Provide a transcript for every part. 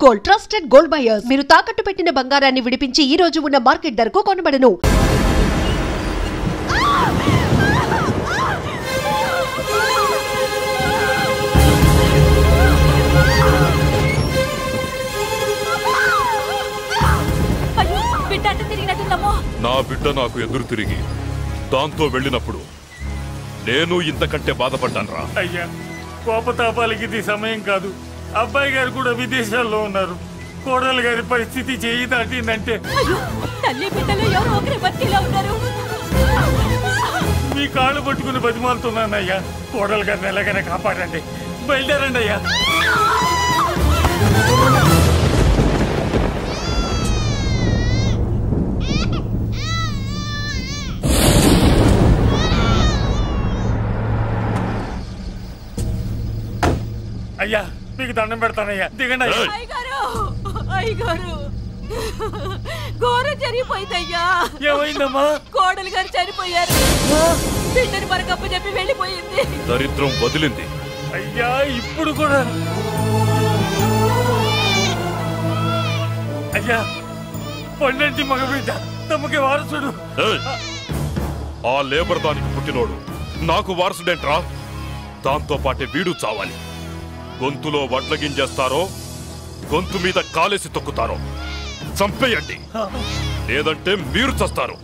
Gold trusted gold buyers. మీరు తాకట్టు పెట్టిన బంగారాన్ని విడిపించి ఈ రోజు ఉన్న మార్కెట్ ధరకు కొనబడను. నా బిడ్డ నాకు ఎదురు తిరిగి దాంతో వెళ్ళినప్పుడు నేను ఇంతకంటే బాధపడ్డానురా. అయ్యా, కోపతాపాలకి ఇది సమయం కాదు. అబ్బాయి గారు కూడా విదేశాల్లో ఉన్నారు. కోడలు గారి పరిస్థితి చేయి దాటిందంటే మీ కాళ్ళు పట్టుకుని బతిమాలుతున్నానయ్యా. కోడలు గారిని ఎలాగైనా కాపాడండి. బయలుదేరండి అయ్యా. అయ్యా, మీకు దండం పెడతానయ్యా, దిగండి అయ్యా. అయ్యగారు, ఘోరం జరిగిపోయిందయ్యా. ఏమైందమ్మా? కోడలు గారు చనిపోయారు. బిడ్డని మరకప్ప చెప్పి వెళ్ళిపోయింది. దరిద్రం వదిలింది. అయ్యా, ఇప్పుడు కూడా అయ్యా, పండంటి మగబిడ్డ తమకి వారసుడు. ఆ లేబర్ దానికి పుట్టినోడు నాకు వారసుడేంట్రా? దాంతో పాటే వీడు చావాలి. గొంతులో వడ్ల గింజేస్తారో గొంతు మీద కాలేసి తొక్కుతారో చంపేయండి, లేదంటే మీరు చస్తారు.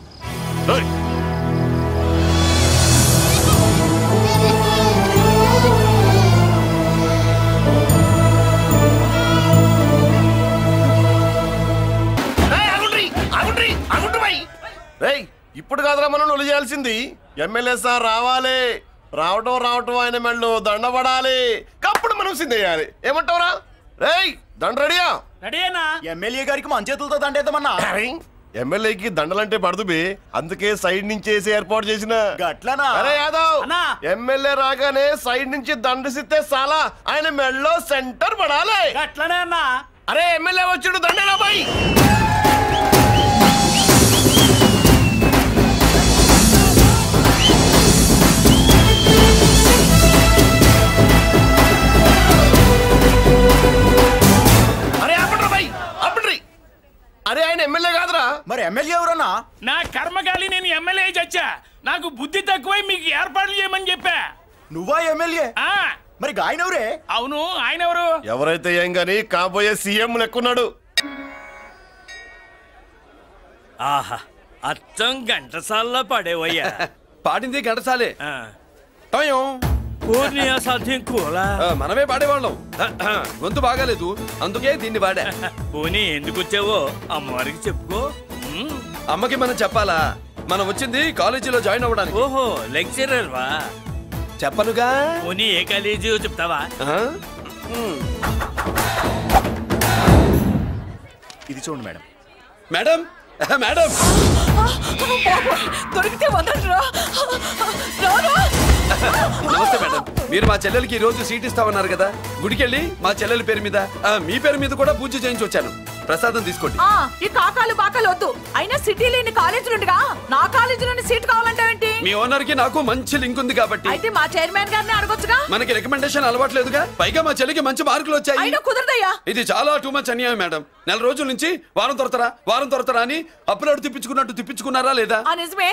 ఇప్పుడు కాదురా మనం ఒళ్ళు చేయాల్సింది. ఎమ్మెల్యే సార్ రావాలి. రావటం ఆయన మెళ్ళు దండపడాలి. కప్పుడు మనం సిందేయాలి. ఏమంటావురా? రేయ్, దండ రెడీయా? రెడీనా? ఎమ్మెల్యే గారికి మన చేతులతో దండేద్దామన్నా. ఎమ్మెల్యేకి దండలంటే పడుతుంది, అందుకే సైడ్ నుంచి వేసి ఏర్పాటు చేసిన. గట్లనా? అరే యాదవ్, ఎమ్మెల్యే రాగానే సైడ్ నుంచి దండసిస్తే చాలా ఆయన మెళ్ళో సెంటర్ పడాలి. గట్లనే అన్నా. అరే ఎమ్మెల్యే వచ్చాడు, దండేనా బాయ్. అరే ఆయన ఎమ్మెల్యే కాదురా. మరి ఎమ్మెల్యే ఎవరన్నా? నా కర్మకాలి, నేను ఎమ్మెల్యే చచ్చా. నాకు బుద్ధి తక్కువై మీకు ఏర్పాట్లు చేయమని చెప్పా. నువ్వా ఎమ్మెల్యే? మరి ఆయన ఎవరే? అవును, ఆయన ఎవరు? ఎవరైతే ఏం గాని కాబోయే సీఎం లెక్కున్నాడు. ఆహా, అచ్చం గంటసాల్లో పడేవయ్యా. పాడింది గంటసాలే. సాధ్యం కూలా మనమే పాడేవాళ్ళం. గొంతు బాగాలేదు, అందుకే దీన్ని పాడా. పోనీ ఎందుకు వచ్చావో అమ్మవారికి చెప్పుకో. అమ్మకి మనం చెప్పాలా? మనం వచ్చింది కాలేజీలో జాయిన్ అవ్వడానికి. ఓహో, లెక్చరర్ వా? చెప్పనుగా. పోనీ ఏ కాలేజీ చెప్తావా? ఇది చూడండి మేడం. మేడం మేడం దొరికితే వదలరా. నమస్తే మేడం, మీరు మా చెల్లెలకి ఈ రోజు సీట్ ఇస్తామన్నారు కదా, గుడికెళ్ళి మా చెల్లెల పేరు మీద మీ పేరు మీద కూడా పూజ చేయించి వచ్చాను. ప్రసాదం తీసుకోండి. ఈ కాకాలు బాకాలు వద్దు. అయినా సిటీ లేని కాలేజీలుండగా నా కాలేజీలోని సీట్ కావాలంటావేంటి? మీ ఓనర్ కి నాకు మంచి లింక్ ఉంది కాబట్టి. అయితే మా చైర్మన్ గారిని అడగొచ్చుగా. మనకి రికమెండేషన్ అలవాట్లేదుగా, పైగా మా చెల్లికి మంచి మార్కులు వచ్చాయి. అయినా కుదరదయ్యా. ఇది చాలా టూ మచ్ అన్యాయం మేడం. నెల రోజుల నుంచి వారం తొరతరా అని అప్లోడ్ తిప్పించుకున్నట్టు తిప్పించుకున్నారా లేదా? నిజమే,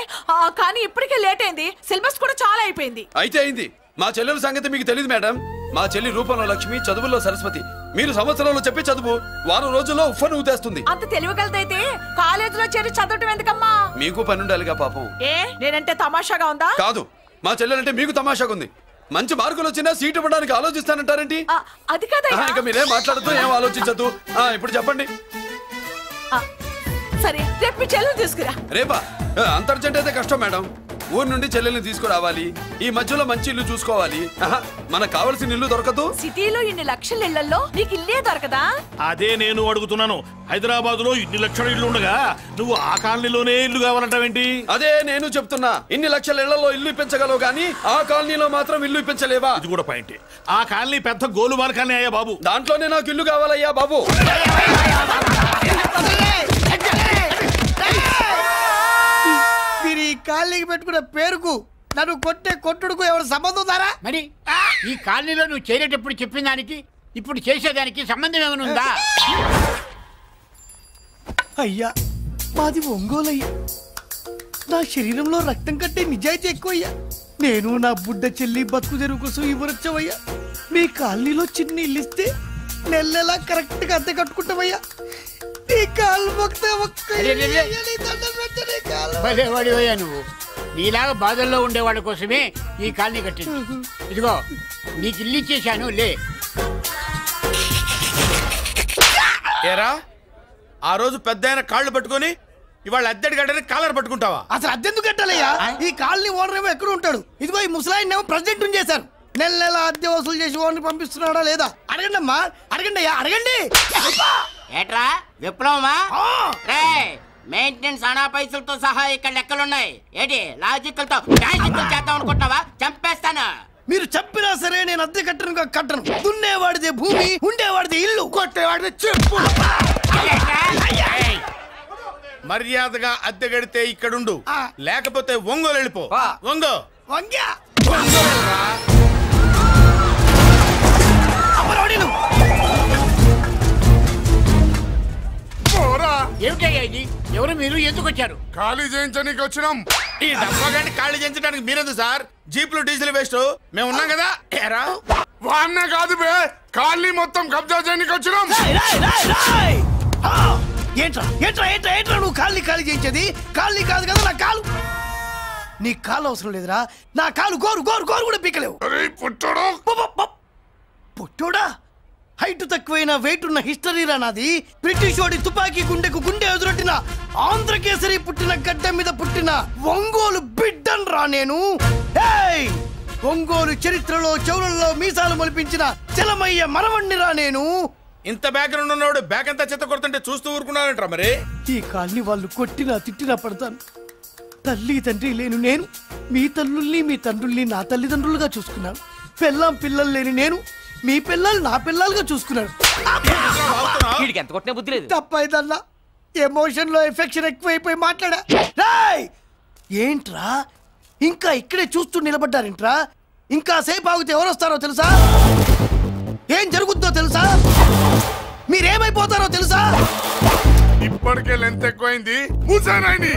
కానీ ఇప్పటికే లేట్ అయింది. సిలబస్ కూడా చాలా అయిపోయింది. అయితే అయింది. మా చెల్లెల సంగతి మీకు తెలియదు మేడం. మా చెల్లి రూపంలో లక్ష్మి, చదువుల్లో సరస్వతి. మీరు సంవత్సరంలో చెప్పి చదువు వారం రోజుల్లో ఉఫ్ఫను ఊతేస్తుంది. అంత తెలివిగలదైతే కాలేజీలో చేరి చదవటం ఎందుకమ్మా? మీకు పని ఉండాలిగా పాపం. నేనంటే తమాషాగా ఉందా? కాదు, మా చెల్లెలంటే మీకు తమాషాగా ఉంది. మంచి మార్కులు వచ్చినా సీట్ ఇవ్వడానికి ఆలోచిస్తానంటారేంటి? అది కదా. ఇంకా మీరేం మాట్లాడుతూ ఏం ఆలోచించద్దు. ఇప్పుడు చెప్పండి. సరే, రేపు మీ చెల్లెలు తీసుకురా. రేపా? అంత అర్జెంట్ అయితే కష్టం మేడం. ఊరు నుండి చెల్లెల్ని తీసుకురావాలి, ఈ మధ్యలో మంచి ఇల్లు చూసుకోవాలి. మనకు కావాల్సిన ఇల్లు దొరకదు. సిటీలో ఇన్ని లక్షల ఇళ్లలో నీకు ఇల్లే దొరకదా? అదే నేను అడుగుతున్నాను. హైదరాబాద్ లో ఇన్ని లక్షల ఇల్లు ఉండగా నువ్వు ఆ కాలనీలోనే ఇల్లు కావాలంటావేంటి? అదే నేను చెప్తున్నా. ఇన్ని లక్షల ఇళ్లలో ఇల్లు ఇప్పించగలవు గానీ ఆ కాలనీలో మాత్రం ఇల్లు ఇప్పించలేవా? ఇది కూడా పాయింట్. ఆ కాలనీ పెద్ద గోలుమార్ కాలనీ అయ్యా బాబు. దాంట్లోనే నాకు ఇల్లు కావాలయ్యా బాబు. మీరు ఈ కాలనీకి పెట్టుకున్న పేరుకు నన్ను కొట్టే కొట్టుడుకు ఎవరు సంబంధం ఉందారా? మరి ఈ కాలనీలో నువ్వు చేరేటప్పుడు చెప్పిన దానికి ఇప్పుడు చేసేదానికి సంబంధం ఏమైనా ఉందా? అయ్యా మాది ఒంగోలయ్యా. నా శరీరంలో రక్తం కట్టే నిజాయితీ ఎక్కువయ్యా. నేను నా బుడ్డ చెల్లి బతుకు తెరువు కోసం ఇవ్వరొచ్చావయ్యా. మీ కాలనీలో చిన్న ఇల్లు ఇస్తే నెలలా కరెక్ట్ గా అద్దె కట్టుకుంటామయ్యా. నీ కాలు భలేవాడివయ్యా నువ్వు. నీలాగా బాధల్లో ఉండేవాడి కోసమే ఈ కాలనీ కట్టింది. ఇదిగో నీకు ఇల్లు ఇచ్చేశాను, లే. ఏరా ఆ రోజు పెద్ద ఆయన కాళ్ళు పట్టుకొని ఇవాళ అద్దెడి గడ్డని కాలర్ పట్టుకుంటావా? అసలు అద్దెందుకు కట్టాలయ్యా? ఈ కాలనీ ఓనర్ ఏమో ఎక్కడ ఉంటాడు? ఇదిగో ఈ ముసలాయిన్ ఏమో ప్రెసిడెంట్ చేశారు. నెల నెల అద్దె వసూలు చేసి ఓనర్ పంపిస్తున్నాడా లేదా అడగండి అమ్మా, అడగండి అయ్యా, అడగండి. ఏట్రా విప్లవమా? మెయింటెనెన్స్ అనా పైసలతో సహా ఇక్కడ లెక్కలున్నాయి. ఏంటి లాజికల్ తో చేద్దాం అనుకుంటున్నావా? చంపేస్తాను. మీరు చెప్పినా సరే నేను అద్దె కట్టను. దున్నేవాడిదే భూమి, ఉండేవాడిదే ఇల్లు, కొట్టేవాడిదే చెప్పు. మర్యాదగా అద్దె గడితే ఇక్కడుండు, లేకపోతే ఒంగోలు వెళ్ళిపో. ఒంగో ఏమిటయ్యా ఇది? ఎవరు మీరు? ఎందుకు వచ్చారు? ఖాళీ చేయించడానికి వచ్చినాం. ఈ డబ్బా గంట ఖాళీ చేయించడానికి మీరెందు సార్? జీపులు డీజిల్ వేస్ట్, మేము ఉన్నాం కదా. ఏరా వాన్న కాదు బే, ఖాళీ మొత్తం కబ్జా చేయడానికి వచ్చినాం. ఏంట్రా ఏంట్రా ఏంట్రా ఏంట్రా నువ్వు ఖాళీ చేయించేది? ఖాళీ కాదు కదా నా కాలు. నీ కాలు అవసరం లేదురా, నా కాలు గోరు గోరు గోరు కూడా పీకలేవు. పుట్టోడా? హైట్ తక్కువైన వెయిట్ ఉన్న హిస్టరీ రా నాది. బ్రిటిష్ వాడి తుపాకీ గుండెకు గుండె ఎదురొట్టిన ఆంధ్రకేసరి పుట్టిన గడ్డ మీద పుట్టిన ఒంగోలు బిడ్డన్ రా నేను. ఒంగోలు చరిత్రలో చౌరల్లో మీసాలు మొలిపించిన చలమయ్య మనవణ్ణి రా నేను. ఇంత బ్యాక్గ్రౌండ్ ఉన్నవాడు బ్యాక్ అంతా చెత్త కొడుతుంటే చూస్తూ ఊరుకున్నారంట. మరి ఈ కాల్ని వాళ్ళు కొట్టినా తిట్టినా పడతాను. తల్లి తండ్రి లేను నేను మీ తల్లుల్ని మీ తండ్రుల్ని నా తల్లిదండ్రులుగా చూసుకున్నాను. పెళ్ళాం పిల్లలు లేని నేను మీ పిల్లలు నా పిల్లలుగా చూసుకున్నాను. తప్పైదల్లా ఎమోషన్ లో ఎఫెక్షన్ ఎక్కువైపోయి మాట్లాడా. ఏంట్రా ఇంకా ఇక్కడే చూస్తూ నిలబడ్డారేంట్రా? ఇంకా సేపు ఆగితే ఎవరు వస్తారో తెలుసా? ఏం జరుగుతుందో తెలుసా? మీరేమైపోతారో తెలుసా? ఇప్పటికే లెంత్ ఎక్కువైంది. మూసానాయని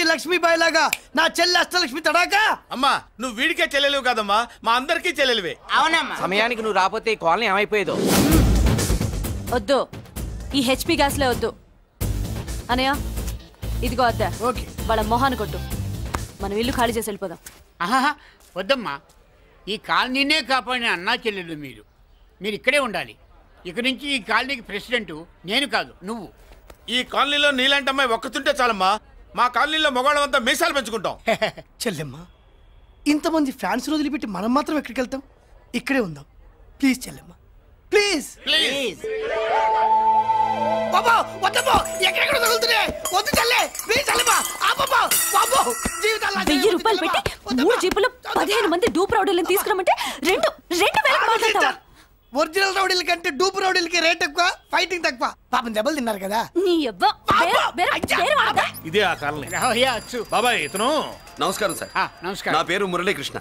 లక్ష్మీబాయి లాగా నా చెల్లి అష్టలక్ష్మి తడాకా. అమ్మా నువ్వు వీడికే చెల్లెలివి కాదమ్మా, మా అందరికీ చెల్లెలివే. అవునమ్మా. సమయానికి నువ్వు రాకపోతే ఈ కాలనీ ఏమైపోయేదో. వద్దు, ఈ హెచ్పి గ్యాస్లే వద్దు. అనయ్య ఇదిగో అద్దా, వాళ్ళ మొహాన్ని కొట్టు. మనం ఇల్లు ఖాళీ చేసి వెళ్ళిపోదాం. వద్దమ్మా, ఈ కాలనీనే కాపాడిన అన్నా చెల్లెలు మీరు ఇక్కడే ఉండాలి. ఇక నుంచి ఈ కాలనీకి ప్రెసిడెంట్ నేను కాదు, నువ్వు. ఈ కాలనీలో నీలాంటి అమ్మాయి ఒక్కతుంటే చాలమ్మా, మా కాలనీలో మగవాళ్ళంతా మీసాలు పెంచుకుంటాం. చెల్లెమ్మ, ఇంతమంది ఫ్యాన్స్ వదిలిపెట్టి మనం మాత్రం ఎక్కడికి వెళ్తాం? ఇక్కడే ఉందాం ప్లీజ్ చెల్లెమ్మ, ప్లీజ్ ప్లీజ్. బాబా వద్దమ్మా, ఎక్కడెక్కడ తగులుతున్నాయి, వద్దు చెల్లె ప్లీజ్ చెల్లెమ్మ. బాబా బాబా జీవితాల్లో 1000 రూపాయలు పెట్టి 3 జీపులు 15 మంది డూప్ రౌడీలను తీసుకురమంటే 2000 మాట్లాడతావా? ఒరిజినల్ రౌడీల కంటే డూప్ రౌడీలకి రేట్ ఎక్కువ, ఫైటింగ్ తక్కువ. పాపం దెబ్బలు తిన్నారు కదా. ఇదే ఆ కాలనీ. బాబాయ్ ఇతను. నమస్కారం సార్. నమస్కారం. నా పేరు మురళీకృష్ణ.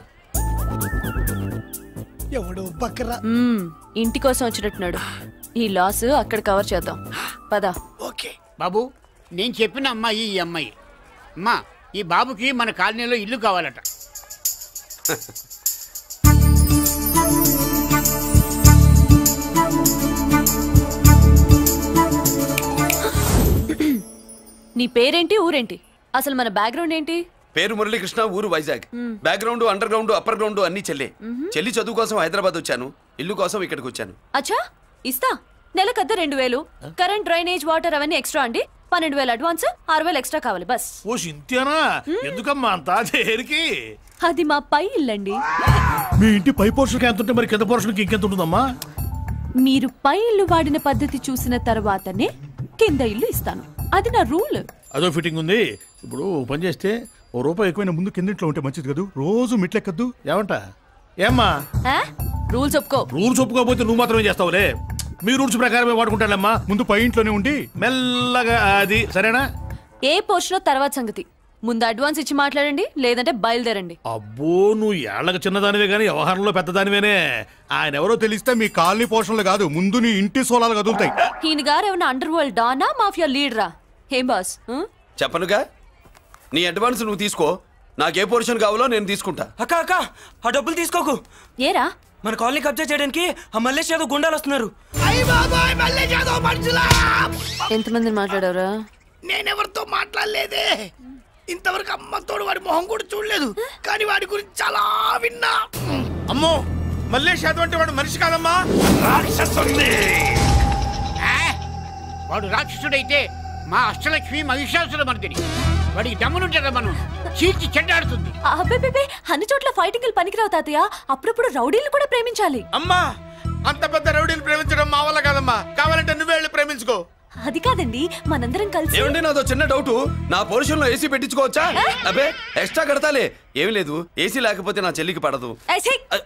ఎవడో బక్కరా ఇంటి కోసం వచ్చినట్టున్నాడు. ఈ లాస్ అక్కడ కవర్ చేద్దాం పద. ఓకే బాబు, నేను చెప్పిన అమ్మాయి ఈ అమ్మాయి. అమ్మా, ఈ బాబుకి మన కాలనీలో ఇల్లు కావాలట. నీ పేరేంటి, ఊరేంటి, అసలు మన బ్యాక్గ్రౌండ్ ఏంటి? పేరు మురళీకృష్ణ, ఊరు Vizag. Background, under ground, upper ground అన్ని చెల్లె. చెల్లి చదువు కోసం హైదరాబాద్ వచ్చాను, ఇల్లు కోసం ఇక్కడికి వచ్చాను. అచ్చా ఇస్తా. నెలకద్ద 2000, కరెంట్, డ్రైనేజ్, వాటర్ అవన్నీ ఎక్స్ట్రా అండి. 12,000 అడ్వాన్స్, 6,000 ఎక్స్ట్రా కావాలి బస్. ఓ సింత్యానా, ఎందుకమ్మా అంతా దేనికి? అది మా పై ఇల్లండి. మీ ఇంటి పై పోర్షన్కి ఎంత ఉంటే మరి కింద పోర్షన్కి ఇంకెంత ఉంటుందమ్మా? మీరు పై ఇల్లు వాడిన పద్ధతి చూసిన తర్వాతనే కింద ఇల్లు ఇస్తాను. అది నా రూల్. అదో ఫిట్టింగ్ ఉంది. ఇప్పుడు పని చేస్తే ₹1 ఎక్కువైనా ముందు కిందింట్లో ఉంటే మంచిది కదా, రోజు మిట్లెక్కద్దు. ఏమంట? ఏమ్మా రూల్స్ ఒప్పుకో. రూల్స్ ఒప్పుకోకపోతే నువ్వు మాత్రమే చేస్తావులే. మీ రూల్స్ ప్రకారమే వాడుకుంటానమ్మా. ముందు పై ఇంట్లోనే ఉండి మెల్లగా అది, సరేనా? ఏ పోర్షన్ తర్వాత సంగతి. ముందు అడ్వాన్స్ ఇచ్చి మాట్లాడండి, లేదంటే బయలుదేరండి. అబ్బో, నువ్వు ఏళ్ళకి చిన్నదానివే కానీ వ్యవహారంలో పెద్దదానివేనే. ఆయన ఎవరో తెలిస్తే మీ కాలనీ పోషణలు కాదు, ముందు నీ ఇంటి సోలాలు కదులుతాయి. ఈయన గారు ఏమన్నా అండర్ వరల్డ్ డానా, మాఫియా లీడరా? ఏం బాస్? చెప్పనుగా, నీ అడ్వాన్స్ నువ్వు తీసుకో, నాకు ఏ పోర్షన్ కావాలో నేను తీసుకుంటా. అక్క అక్క, ఆ డబ్బులు తీసుకోకు. ఏరా? మన కాలనీ కబ్జా చేయడానికి ఆ మల్లేష్ యాదవ్ గుండాలు వస్తున్నారు. ఎంతమందిని మాట్లాడారా? నేనెవరితో మాట్లాడలేదే. ఇంతవరకు అమ్మతోడు వాడి మొహం కూడా చూడలేదు, కానీ వాడి గురించి చాలా విన్నా. అమ్మో, మల్లేష్ యాదవ్ అంటే వాడు మనిషి కాదమ్మా, రాక్షసుని. వాడు రాక్షసుడైతే మా అష్టలక్ష్మి మహిషాసుల మర్దిని. వాడికి దమ్మునుంటారా మనం చీల్చి చెడ్డాడుతుంది. అబ్బే, అన్ని చోట్ల ఫైటింగ్ పనికిరావు తాతయ్య. అప్పుడప్పుడు రౌడీలు కూడా ప్రేమించాలి. అమ్మా, అంత పెద్ద రౌడీని ప్రేమించడం మా వల్ల కాదమ్మా. కావాలంటే నువ్వే వెళ్ళి ప్రేమించుకో. అది కాదండి, మనందరం కలిసి. ఏమండి, నాదో చిన్న డౌట్. నా పోర్షన్ లో ఏసీ పెట్టించుకోవచ్చా? అబ్బే, ఎక్స్ట్రా కడతాలే. ఏమి లేదు, ఏసీ లేకపోతే నా చెల్లికి పడదు.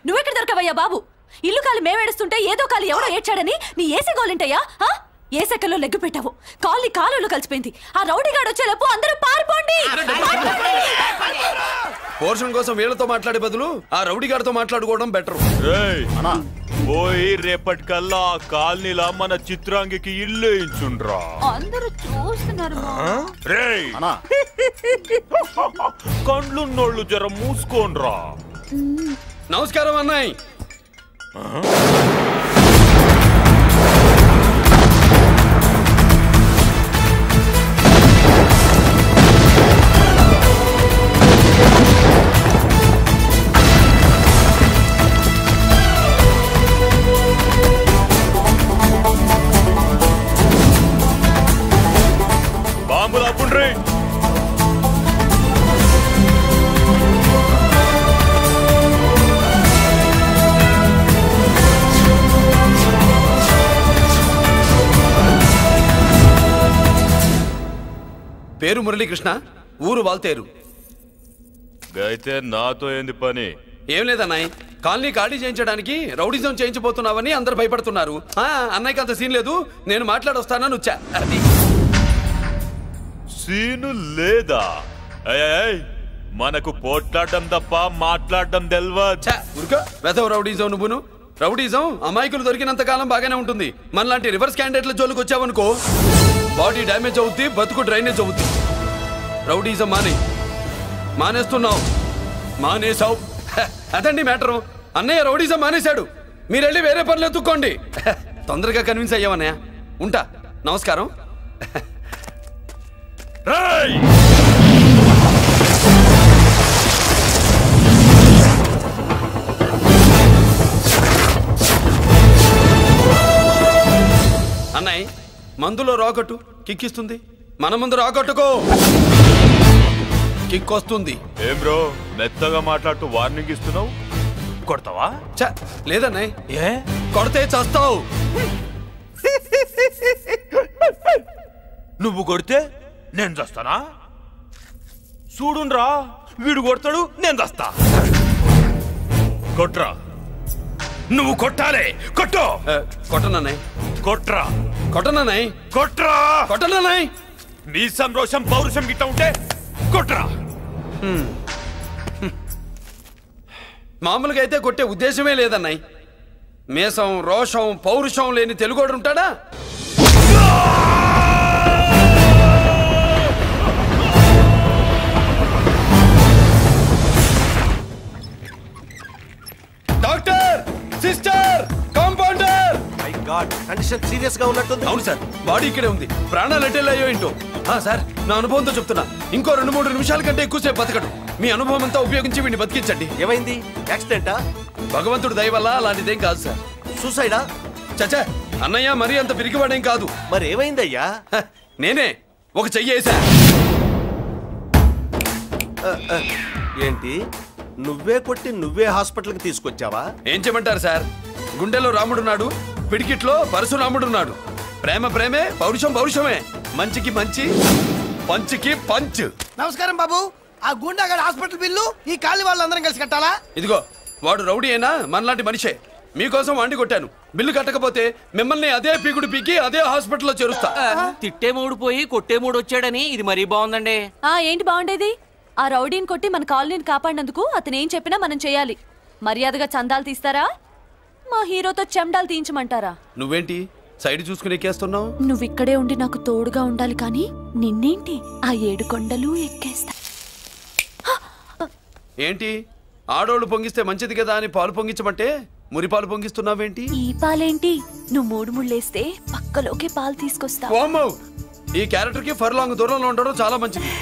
నువ్వెక్కడ దొరకవయ్యా బాబు? ఇల్లు కాలి మేమేడుస్తుంటే ఏదో కాలి ఎవడో ఏడ్చాడని నీ ఏసీ గోలింటయ్యా? ఏ సెకల్లో లెగ్గు పెట్టావు, కాలి కాలులో కలిసిపోయింది. ఆ రౌడీ గాడు వచ్చేలోపు అందరూ పారిపోండి. పోర్షన్ కోసం వీళ్ళతో మాట్లాడే బదులు ఆ రౌడీ గారితో మాట్లాడుకోవడం బెటర్. పోయి రేపటికల్లా ఆ కాలనీలా మన చిత్రాంగికి ఇల్లు ఇచ్చుండ్రా. అందరూ చూస్తున్నారు. కండ్లున్నోళ్ళు జర మూసుకోండ్రా. నమస్కారం అన్నాయ్. బాంబులు అప్పుండ్రీ. పేరు మురళీకృష్ణ, ఊరు వాల్తేరు. అయితే నాతో ఏంది పని? ఏం లేదన్నాయ్, కాలనీ ఖాళీ చేయించడానికి రౌడిజం చేయించబోతున్నావని అందరు భయపడుతున్నారు. అన్నయ్యకి అంత సీన్ లేదు, నేను మాట్లాడొస్తానని వచ్చా. అది సీను లేదా? మనకు పోట్లాడడం తప్ప మాట్లాడడం తెల్వా. వెధవ రౌడీజం. నువ్వును రౌడీజం అమాయకులు దొరికినంత కాలం బాగానే ఉంటుంది. మనలాంటి రివర్స్ క్యాండిడేట్ల జోలికి వచ్చావనుకో, బాడీ డ్యామేజ్ అవుద్ది, బతుకు డ్రైనేజ్ అవుద్ది. రౌడీజం మానేస్తున్నావు, మానేసావు. అదండి మ్యాటరు. అన్నయ్య రౌడీజం మానేశాడు, మీరెళ్ళి వేరే పనులు ఎత్తుక్కోండి. తొందరగా కన్విన్స్ అయ్యావన్నయ్య. ఉంటా, నమస్కారం. అన్నయ్య, మందులో రాకట్టు కిక్కిస్తుంది, మన ముందు రాకట్టుకో కిక్ వస్తుంది. ఏం బ్రో, మెత్తగా మాట్లాడుతూ వార్నింగ్ ఇస్తున్నావు? కొడతావా? లేదన్నయ్య, ఏ కొడితే చస్తావు. నువ్వు కొడితే నేను చస్తానా? చూడుండ్రా, వీడు కొడతాడు, నేను చస్తా. కొట్రా, నువ్వు కొట్టాలి. కొట్టు. కొట్టనన్నయ్య. కొట్రా. కొట్టనన్నయ్య. కొట్రా. కొట్టనన్నయ్య. మీ సంరోషం పౌరుషం గిట్ట ఉంటే కొట్రా. మామూలుగా అయితే కొట్టే ఉద్దేశమే లేదన్నయ్య. మేషం, రోషం, పౌరుషం లేని తెలుగోడు ఉంటాడా? Doctor, sister, compounder. My God, condition serious గా ఉన్నట్టుంది. అవును సార్, బాడీ ఇక్కడే ఉంది, ప్రాణాలు ఎట్టెళ్ళయ్యో ఏంటో. సార్, నా అనుభవంతో చెప్తున్నా, ఇంకో 2-3 నిమిషాల కంటే ఎక్కువసేపు బతకడు. మీ అనుభవం అంతా ఉపయోగించి వీడిని బతికించండి. ఏమైంది? యాక్సిడెంటా? భగవంతుడు దయ వల్ల అలాంటిదేం కాదు సార్. సూసైడా? చచ్చా, అన్నయ్య మరీ అంత పిరికివాడేం కాదు. మరి ఏమైందయ్యా? నేనే ఒక చెయ్యేసా. ఏంటి, నువ్వే కొట్టి నువ్వే హాస్పిటల్కి తీసుకొచ్చావా? ఏం చేయమంటారు సార్, గుండెలో రాముడున్నాడు, పిడికిట్లో పరశురాముడున్నాడు. ప్రేమ ప్రేమే, పౌరుషం పౌరుషమే, మంచికి మంచి, పంచికి పంచ్. నమస్కారం బాబు. ఆ గుండాగడ్ హాస్పిటల్ బిల్లు ఈ కాలి వాళ్ళందరం కలిసి కట్టాలా? ఇదిగో, వాడు రౌడీ అయినా మనలాంటి మనిషే. మీకోసం వండి కొట్టాను. బిల్లు కట్టకపోతే మిమ్మల్ని అదే పీకుడు పీకి అదే హాస్పిటల్లో చేరుస్తా. తిట్టే మూడు పోయి కొట్టే మూడు వచ్చాడని ఇది మరీ బాగుందండి. ఏంటి బాగుండేది? ఆ రౌడీని కొట్టి మన కాలనీని కాపాడినందుకు అతను ఏం చెప్పినా మనం చేయాలి. మర్యాదగా చందాలు తీస్తారా, మా హీరోతో చెండాలు తీయించమంటారా? నువ్వేంటి సైడ్ చూసుకుని ఎక్కేస్తున్నావు? నువ్విక్కడే ఉండి నాకు తోడుగా ఉండాలి, కానీ నిన్నేంటి ఆ 7 కొండలు ఎక్కేస్తా. ఏంటి, ఆడోళ్ళు పొంగిస్తే మంచిది కదా అని పాలు పొంగించమంటే మురిపాలు పొంగిస్తున్నావేంటి? ఈ పాలేంటి, నువ్వు 3 ముళ్ళేస్తే పక్కలోకే పాలు తీసుకొస్తా. ఓమ్మో, ఈ క్యారెక్టర్ కి ఫర్లాంగ్ దూరంలో ఉండడం చాలా మంచిది.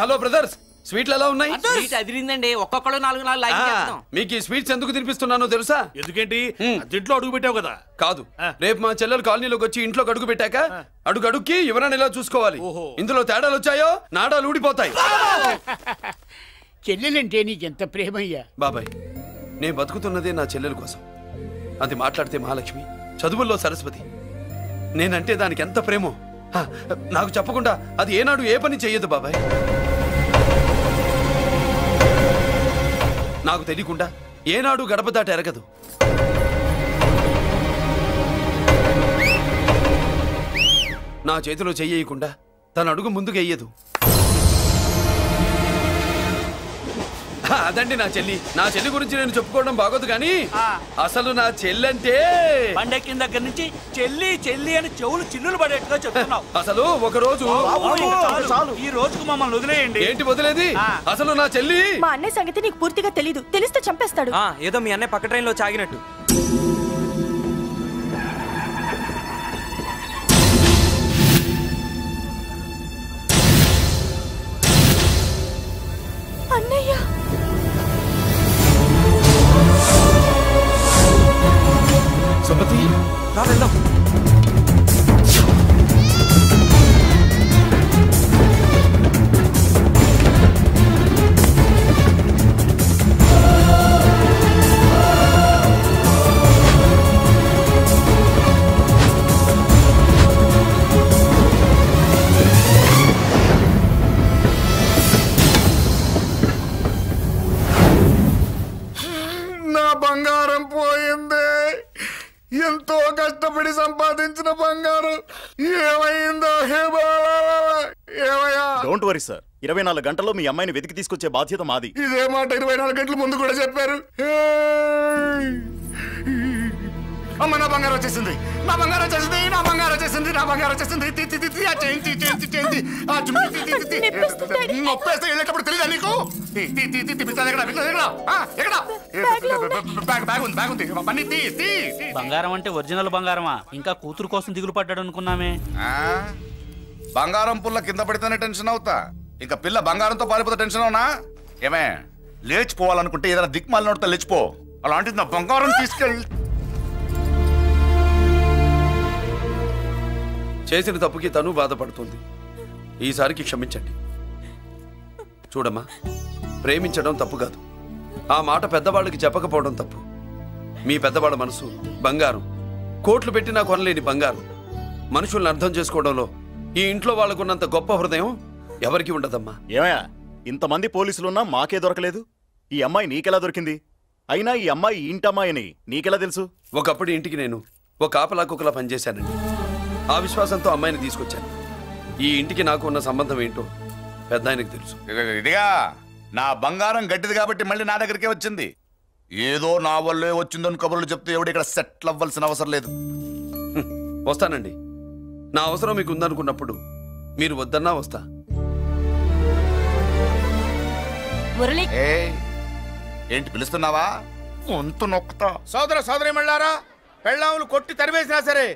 హలో బ్రదర్స్, స్వీట్లు ఎలా ఉన్నాయి? స్వీట్ అదిరిందండి, ఒక్కొక్కడు 4 లైక్ చేద్దాం. మీకు ఈ స్వీట్స్ ఎందుకు తినిపిస్తున్నానో తెలుసా? ఎందుకేంటి, ఇంట్లో అడుగు పెట్టావు కదా. కాదు, రేపు మా చెల్లెలు కాలనీలోకి వచ్చి ఇంట్లో అడుగు పెట్టాక అడుగుకి ఎవరైనా ఇలా చూసుకోవాలి. ఇందులో తేడాలు వచ్చాయో నాడాలు ఊడిపోతాయి. చెల్లెలంటే నీకెంత ప్రేమయ్యా? బాబాయ్, నేను బతుకుతున్నదే నా చెల్లెల కోసం. అది మాట్లాడితే మహాలక్ష్మి, చదువుల్లో సరస్వతి. నేనంటే దానికి ఎంత ప్రేమో నాకు చెప్పకుండా అది ఏనాడు ఏ పని చెయ్యదు బాబాయ్. నాకు తెలియకుండా ఏనాడు గడప దాట ఎరగదు. నా చేతిలో చెయ్యకుండా తన అడుగు ముందుకు వెయ్యదు. అదండి నా చెల్లి. నా చెల్లి గురించి నేను చెప్పుకోవడం బాగోదు కానీ అసలు నా చెల్లంటే పండెక్కిన దగ్గర నుంచి చెల్లి చెల్లి అని చెవులు చిల్లులు పడేట్టుగా చెప్తున్నావు. అసలు ఒక రోజు ఈ రోజుకు మమ్మల్ని వదిలేయండి. ఏంటి వదిలేది? అసలు నా చెల్లి. మా అన్నయ్య సంగతి నీకు పూర్తిగా తెలీదు. తెలిస్తే చంపేస్తాడు. ఏదో మీ అన్నయ్య పక్క ట్రైన్ లో చాగినట్టు. అన్నయ్య, సుమతి, రా వెళ్దాం. నా బంగారం పోయింది. ఎంతో కష్టపడి సంపాదించిన బంగారం ఏమైందో? ఏమయ్యా? డోంట్ వరీ సార్, 24 గంటల్లో మీ అమ్మాయిని వెతికి తీసుకొచ్చే బాధ్యత మాది. ఇదే మాట 24 గంటల ముందు కూడా చెప్పారు. అమ్మ, నా బంగారం వచ్చేసింది, నా బంగారం వచ్చేసింది, నా బంగారం వచ్చేసింది, నా బంగారం వచ్చేసింది. నొప్పేస్తే వెళ్ళేటప్పుడు తెలియదా నీకు? బంగారం అంటే ఒరిజినల్ బంగారమా? ఇంకా కూతురు కోసం దిగులు పడ్డాడు అనుకున్నామే. బంగారం పుల్ల కింద పడితేనే టెన్షన్ అవుతా, ఇంకా పిల్ల బంగారంతో పారిపోతే టెన్షన్ అవునా? ఏమే, లేచిపోవాలనుకుంటే ఏదైనా దిక్మాలి నోడితే లేచిపో. అలాంటిది నా బంగారం తీసుకెళ్ళి. చేసిన తప్పుకి తను బాధపడుతుంది. ఈసారికి క్షమించండి. చూడమ్మా, ప్రేమించడం తప్పు కాదు, ఆ మాట పెద్దవాళ్ళకి చెప్పకపోవడం తప్పు. మీ పెద్దవాళ్ళ మనసు బంగారం, కోట్లు పెట్టినా కొనలేని బంగారం. మనుషుల్ని అర్థం చేసుకోవడంలో ఈ ఇంట్లో వాళ్ళకున్నంత గొప్ప హృదయం ఎవరికి ఉండదమ్మా. ఏమయ్యా, ఇంతమంది పోలీసులున్నా మాకే దొరకలేదు. ఈ అమ్మాయి నీకెలా దొరికింది? అయినా ఈ అమ్మాయి ఇంటమ్మాయి అని నీకెలా తెలుసు? ఒకప్పుడు ఇంటికి నేను ఒక ఆపలా కుక్కలా పనిచేశానండి. ఆ విశ్వాసంతో అమ్మాయిని తీసుకొచ్చాను. ఈ ఇంటికి నాకు ఉన్న సంబంధం ఏంటో పెద్ద ఆయనకు తెలుసు. ఇదిగా నా బంగారం గట్టిది కాబట్టి మళ్ళీ నా దగ్గరికే వచ్చింది. ఏదో నా వల్లే వచ్చిందని కబుర్లు చెప్తే ఎవడు ఇక్కడ సెటిల్ అవ్వాల్సిన అవసరం లేదు. వస్తానండి. నా అవసరం మీకు ఉందనుకున్నప్పుడు మీరు వద్దన్నా వస్తా. ఏంటి పిలుస్తున్నావా? కొంత నొక్కుతా. సోదర సోదరి మళ్ళారా, పెళ్ళాములు కొట్టి తరివేసినా సరే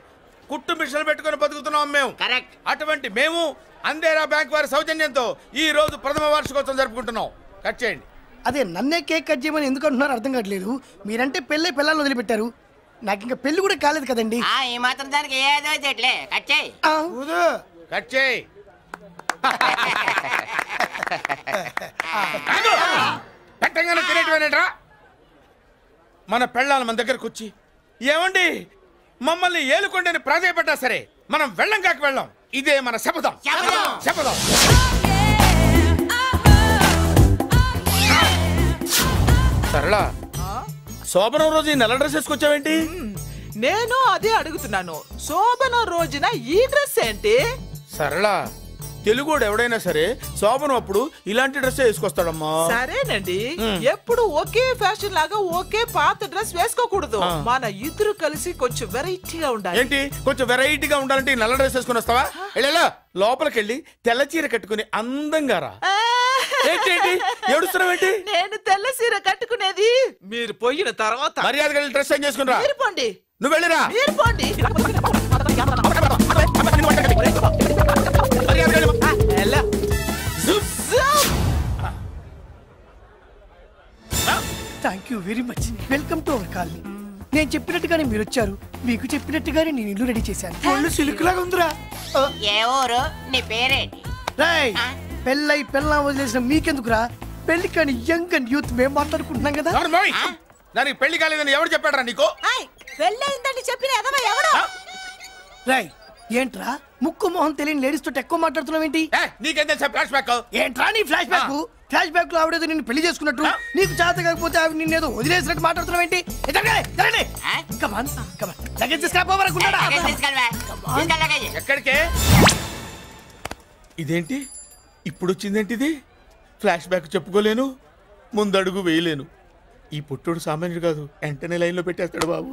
కుట్టు మిషన్లు పెట్టుకుని బతుకుతున్నాం మేము. కరెక్ట్. అటువంటి మేము అందేరా బ్యాంక్ వారి సౌజన్యంతో ఈ రోజు ప్రథమ వార్షికోత్సవం జరుపుకుంటున్నాం. కట్ చేయండి. అదే నన్నే కేక్ కట్ చేయమని ఎందుకు అంటున్నారో అర్థం కావట్లేదు. మీరంటే పెళ్ళే పిల్లల్ని వదిలిపెట్టారు, నాకు ఇంకా పెళ్లి కూడా కాలేదు కదండి. ఈ మాత్రం దానికి ఏదో చెట్లే కట్ చేయి. కట్ చేయి. పెట్టంగానే తినేటివేనేట్రా? మన పెళ్ళాలు మన దగ్గరకు వచ్చి ఏమండి మమ్మల్ని ఏలుకొండని ప్రాధాయపడ్డా సరే మనం వెళ్ళం కాక వెళ్ళం. ఇదే మన శపథం. శపథం. సరళా, శోభనం రోజు ఈ నల్ల డ్రెస్ వేసుకొచ్చావేంటి? నేను అదే అడుగుతున్నాను. శోభనం రోజున ఈ డ్రెస్ ఏంటి? సరళా, తెలుగుడు ఎవడైనా సరే శోభనం అప్పుడు ఇలాంటి డ్రెస్ వేసుకొస్తాడమ్మా. సరేనండి, ఎప్పుడు ఒకే ఫ్యాషన్ లాగా ఒకే పాత డ్రెస్ వేసుకోకూడదు. మన ఇద్దరు కలిసి కొంచెం వెరైటీగా ఉండాలి. ఏంటి కొంచెం వెరైటీగా ఉండాలంటే నల్ల డ్రెస్ వేసుకుని వస్తావా? వెళ్ళా లోపలికి వెళ్ళి తెల్ల చీర కట్టుకుని అందంగా రా. ఏంటి ఏడుస్తున్నావేంటి? నేను తెల్ల చీర కట్టుకునేది మీరు పోయిన తర్వాత. మర్యాదగా వెళ్ళి డ్రెస్ చేంజ్ చేసుకుని రా. మీరు పోండి. నువ్వు వెళ్ళిరా. మీరు పోండి. Thank you very much. Welcome to our colony. నేను చెప్పినట్టుగానే మీరు వచ్చారు, మీకు చెప్పినట్టుగానే నేను ఇల్లు రెడీ చేశాను. ఒళ్ళు సిల్క్ లాగా ఉందిరా. ఏ ఊరు? నీ పేరేంటి? రాయ్, పెళ్ళై పెళ్ళ వదిలేసిన మీకెందుకురా? పెళ్లి కాని యంగ్ అండ్ యూత్ మేము మాట్లాడుకుంటున్నాం కదా. దానికి పెళ్లి కాలేదని ఎవరు చెప్పాడరా నీకు? పెళ్ళయిందని చెప్పిన ఎదవ ఎవడు? రాయ్, ఏంట్రా ముక్కు మొహం తెలియని లేడీస్ తోటి ఎక్కువ మాట్లాడుతున్నావు ఏంటి? నీకేం తెలుసా ఫ్లాష్ బ్యాక్? ఏంట్రా నీ ఫ్లాష్ బ్యాక్? ఫ్లాష్ బ్యాక్ లో ఆవిడేదో నిన్ను పెళ్లి చేసుకున్నట్టు, నీకు చేత కాకపోతే ఆవిడ నిన్నేదో వదిలేసినట్టు మాట్లాడుతున్నావు ఏంటి? ఎక్కడికే? ఇదేంటి ఇప్పుడు వచ్చిందేంటి? ఇది ఫ్లాష్ బ్యాక్ చెప్పుకోలేను, ముందడుగు వేయలేను. ఈ పుట్టుడు సామాన్యుడు కాదు, వెంటనే లైన్ లో పెట్టేస్తాడు బాబు.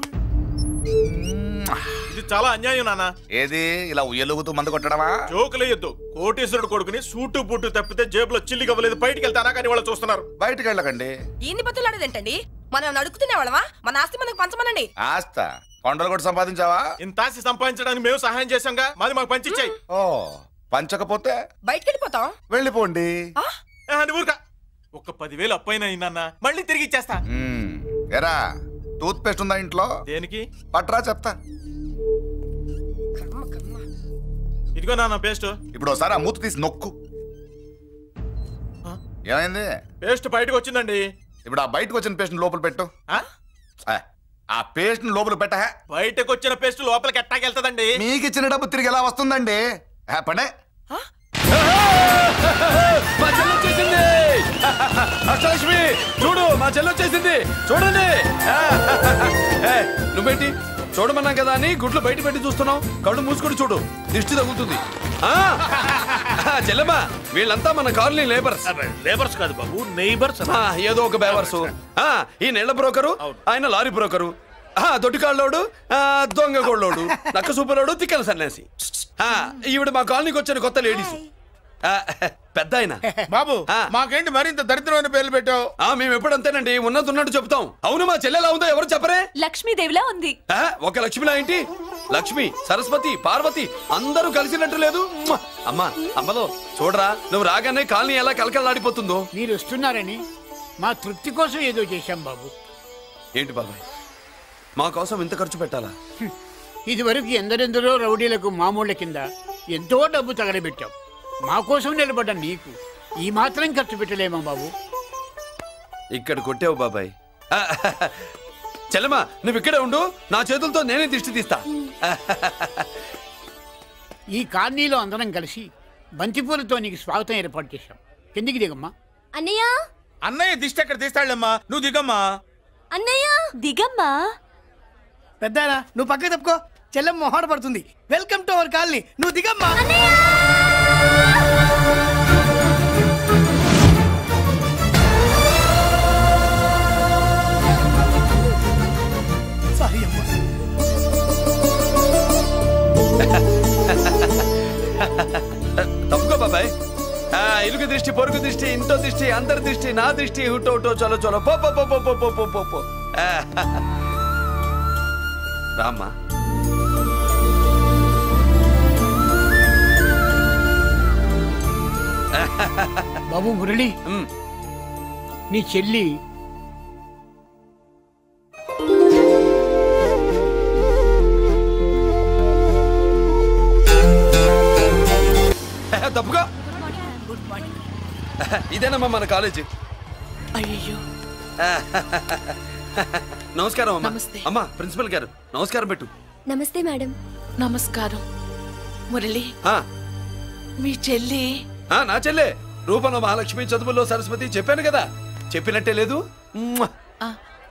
ఇది చాలా అన్యాయం నాన్న. ఏది ఇలా ఉయ్యలుగుతూ మందు కొట్టడమా? జోకులేయొద్దు. కోటేశ్వరుడు కొడుకుని సూటు బుట్టు తప్పితే జేబులో చిల్లి కవ్వలేదు, బయటికి వెళ్తానా కానీ వాళ్ళు చూస్తున్నారు. బయటికి వెళ్ళకండి. ఈయన్ని బతులాడేదేంటండి? మనం నడుకుతునే వాళ్ళమా? మన ఆస్తి మనకు పంచమనండి. ఆస్త కొండలు కూడా సంపాదించావా? ఇంత ఆస్తి సంపాదించడానికి మేము సహాయం చేశాంగా, మాది మాకు పంచిచ్చాయి. ఓ, పంచకపోతే బయటికి వెళ్ళిపోతాం. వెళ్ళిపోండి. ఊరుక. ఒక 10,000 అప్పైన అయిందన్న, మళ్ళీ తిరిగి ఇచ్చేస్తా. ఎరా, టూత్ పేస్ట్ ఉందా ఇంట్లో? దేనికి? పట్రా చెప్తా. ఇదిగో నాన్న పేస్ట్. ఇప్పుడు ఒకసారి ఆ మూత తీసి నొక్కు. ఏమైంది? పేస్ట్ బయటకు వచ్చిందండి. ఇప్పుడు ఆ బయటకు వచ్చిన పేస్ట్ లోపల పెట్టు. ఆ పేస్ట్ లోపల పెట్ట. బయటకు వచ్చిన పేస్ట్ లోపలికి ఎట్టాకెళ్తదండి? మీకు ఇచ్చిన డబ్బు తిరిగి ఎలా వస్తుందండి? పడే. మా చెల్లి వచ్చేసింది. అష్టలక్ష్మి చూడు, మా చెల్లి వచ్చేసింది. చూడండి. నువ్వేంటి చూడమన్నా కదా అని గుడ్లు బయట పెట్టి చూస్తున్నావు? కళ్ళు మూసుకొని చూడు, దిష్టి తగులుతుంది. చెల్లెమ్మా, వీళ్ళంతా మన కాలనీ లేబర్స్. లేబర్స్ కాదు బాబు, నైబర్స్. ఏదో ఒక బేవర్సు. ఈ నెల బ్రోకరు, ఆయన లారీ బ్రోకరు, దొడ్డికాళ్ళోడు, దొంగ గోళ్ళోడు, నక్క సూపరోడు, తిక్కల సన్యాసి. ఈవిడ మా కాలనీకి వచ్చిన కొత్త లేడీస్. పెద్ద ఆయన. బాబు, మాకేంటి మరింత దరిద్రమైన పేర్లు పెట్టావు? మేము ఎప్పుడంతేనండి, ఉన్నది ఉన్నట్టు చెప్తాం. అవును, మా చెల్లెలా ఉందో ఎవరు చెప్పరే? లక్ష్మీదేవిలా ఉంది. ఒక లక్ష్మిలా ఏంటి? లక్ష్మి, సరస్వతి, పార్వతి అందరూ కలిసినట్టు లేదు. అమ్మా, అమ్మలో చూడరా, నువ్వు రాగానే కాలనీ ఎలా కలకలాడిపోతుందో. మీరు వస్తున్నారని మా తృప్తి కోసం ఏదో చేశాం బాబు. ఏంటి బాబాయ్, మా కోసం ఇంత ఖర్చు పెట్టాలా? ఇదివరకు ఎందరెందరో రౌడీలకు మామూళ్ళ కింద ఎంతో డబ్బు తగలబెట్టాం. మా కోసం నిలబడ్డ నీకు ఈ మాత్రం ఖర్చు పెట్టలేమా బాబు? ఇక్కడ కొట్టావు బాబాయ్. చెల్లెమ్మా, నువ్వు ఇక్కడే ఉండు, నా చేతులతో నేనే దిష్టి తీస్తా. ఈ కాలనీలో అందరం కలిసి బంతిపూలతో నీకు స్వాగతం ఏర్పాటు చేశాం. కిందికి దిగమ్మా. అన్నయ్య. అన్నయ్య దిష్టి ఎక్కడ తీస్తాడమ్మా, నువ్వు దిగమ్మా. అన్నయ్య దిగమ్మా. పెద్దాయనా, నువ్వు పక్కకి తప్పుకో, చెల్లెమ్మ మొహాట పడుతుంది. వెల్కమ్ టు అవర్ కాలనీ, నువ్వు దిగమ్మా. సారీ అమ్మా. తప్పుకో బాబాయ్. ఇరుగు దృష్టి, పొరుగు దృష్టి, ఇంటో దృష్టి, అందరి దృష్టి, నా దృష్టి, హుటో హుటో, చలో చలో, పో పో పో పో పో పో పో. రామ్మా. బాబు మురళి నీ చెల్లి తప్పుగా ఇదేనమ్మా మన కాలేజీ. అయ్యో నమస్కారం అమ్మా. నమస్తే. అమ్మా ప్రిన్సిపల్ గారు నమస్కారం పెట్టు. నమస్తే మేడం. నమస్కారం. మురళి ఆ, మీ చెల్లి నా చెల్లె రూపంలో మహాలక్ష్మి, చదువుల్లో సరస్వతి చెప్పాను కదా, చెప్పినట్టే లేదు.